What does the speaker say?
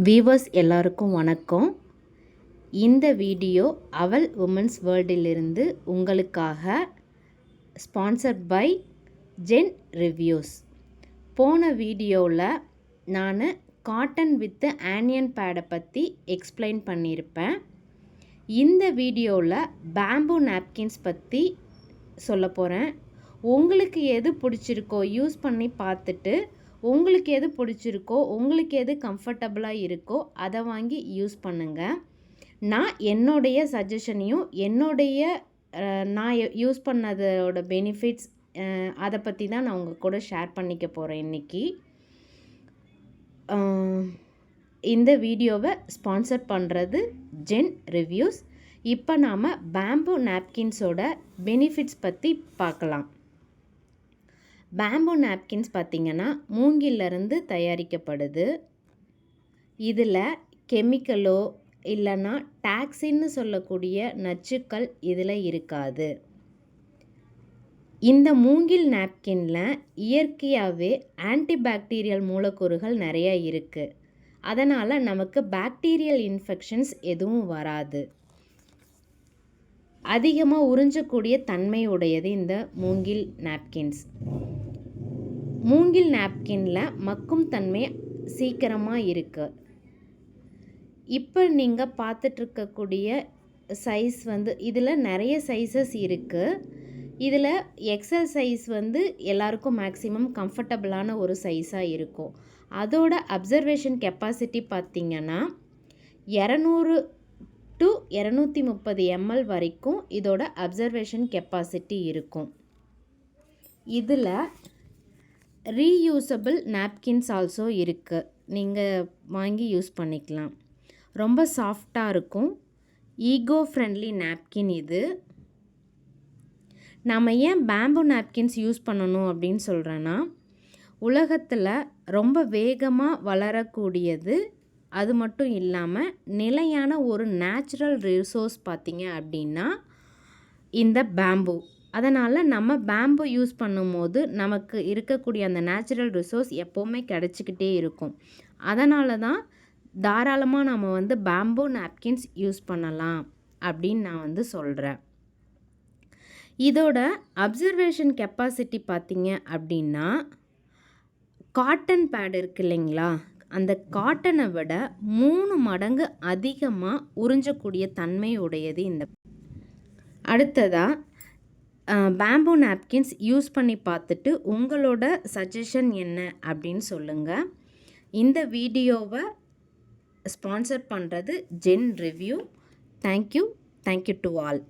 Viewers எல்லாருக்கும் வணக்கம். இந்த வீடியோ அவள் உமன்ஸ் வேர்ல்டிலிருந்து உங்களுக்காக ஸ்பான்சர்ட் பை ஜென் ரிவ்யூஸ். போன வீடியோவில் நான் காட்டன் வித் ஆனியன் பேடை பற்றி எக்ஸ்பிளைன் பண்ணியிருப்பேன். இந்த வீடியோவில் பேம்பூ நாப்கின்ஸ் பற்றி சொல்ல போகிறேன். உங்களுக்கு எது பிடிச்சிருக்கோ யூஸ் பண்ணி பார்த்துட்டு உங்களுக்கு எது பிடிச்சிருக்கோ உங்களுக்கு எது கம்ஃபர்டபுளாக இருக்கோ அதை வாங்கி யூஸ் பண்ணுங்கள். நான் என்னுடைய சஜஷனையும் நான் யூஸ் பண்ணதோட பெனிஃபிட்ஸ் அதை பற்றி தான் நான் உங்கள் கூட ஷேர் பண்ணிக்க போகிறேன் இன்றைக்கி. இந்த வீடியோவை ஸ்பான்சர் பண்ணுறது ஜென் ரிவ்யூஸ். இப்போ நாம் பேம்பூ நாப்கின்ஸோட பெனிஃபிட்ஸ் பற்றி பார்க்கலாம். பேம்பூ நாப்கின்ஸ் பார்த்திங்கன்னா மூங்கிலிருந்து தயாரிக்கப்படுது. இதில் கெமிக்கலோ இல்லைன்னா டாக்ஸின்னு சொல்லக்கூடிய நச்சுக்கள் இதில் இருக்காது. இந்த மூங்கில் நாப்கினில் இயற்கையாகவே ஆன்டிபாக்டீரியல் மூலக்கூறுகள் நிறையா இருக்குது. அதனால் நமக்கு பாக்டீரியல் இன்ஃபெக்ஷன்ஸ் எதுவும் வராது. அதிகமாக உறிஞ்சக்கூடிய தன்மை உடையது இந்த மூங்கில் நாப்கின்ஸ். மூங்கில் நாப்கினில் மக்கும் தன்மை சீக்கிரமாக இருக்குது. இப்போ நீங்கள் பார்த்துட்ருக்கக்கூடிய சைஸ் இதில் நிறைய சைஸஸ் இருக்குது. இதில் எக்ஸல் சைஸ் எல்லாருக்கும் மேக்ஸிமம் கம்ஃபர்டபுளான ஒரு சைஸாக இருக்கும். அதோட அப்சர்வேஷன் கெப்பாசிட்டி பார்த்திங்கன்னா 200 to 230 ml வரைக்கும் இதோட அப்சர்வேஷன் கெப்பாசிட்டி இருக்கும். இதில் ரீயூசபிள் நாப்கின்ஸ் ஆல்சோ இருக்குது. நீங்கள் வாங்கி யூஸ் பண்ணிக்கலாம். ரொம்ப சாஃப்டாக இருக்கும். ஈகோ ஃப்ரெண்ட்லி நாப்கின் இது. நாம் ஏன் பேம்பூ நாப்கின்ஸ் யூஸ் பண்ணணும் அப்படின்னு சொல்கிறேன்னா, உலகத்தில் ரொம்ப வேகமாக வளரக்கூடியது. அது மட்டும் இல்லாமல் நிலையான ஒரு நேச்சுரல் ரிசோர்ஸ் பார்த்திங்க அப்படின்னா இந்த பேம்பூ. அதனால் நம்ம பேம்பு யூஸ் பண்ணும்போது நமக்கு இருக்கக்கூடிய அந்த நேச்சுரல் ரிசோர்ஸ் எப்போவுமே கிடச்சிக்கிட்டே இருக்கும். அதனால தான் தாராளமாக நம்ம பேம்பு நாப்கின்ஸ் யூஸ் பண்ணலாம் அப்படின்னு நான் சொல்கிறேன். இதோட அப்சர்வேஷன் கெப்பாசிட்டி பார்த்திங்க அப்படின்னா காட்டன் பேட் இருக்கு இல்லைங்களா, அந்த காட்டனை விட 3 மடங்கு அதிகமாக உறிஞ்சக்கூடிய தன்மை உடையது இந்த. அடுத்ததாக பேம்பூ நாப்கின்ஸ் யூஸ் பண்ணி பார்த்துட்டு உங்களோட சஜஷன் என்ன அப்படின்னு சொல்லுங்கள். இந்த வீடியோவை ஸ்பான்சர் பண்ணுறது gen review. Thank you to all.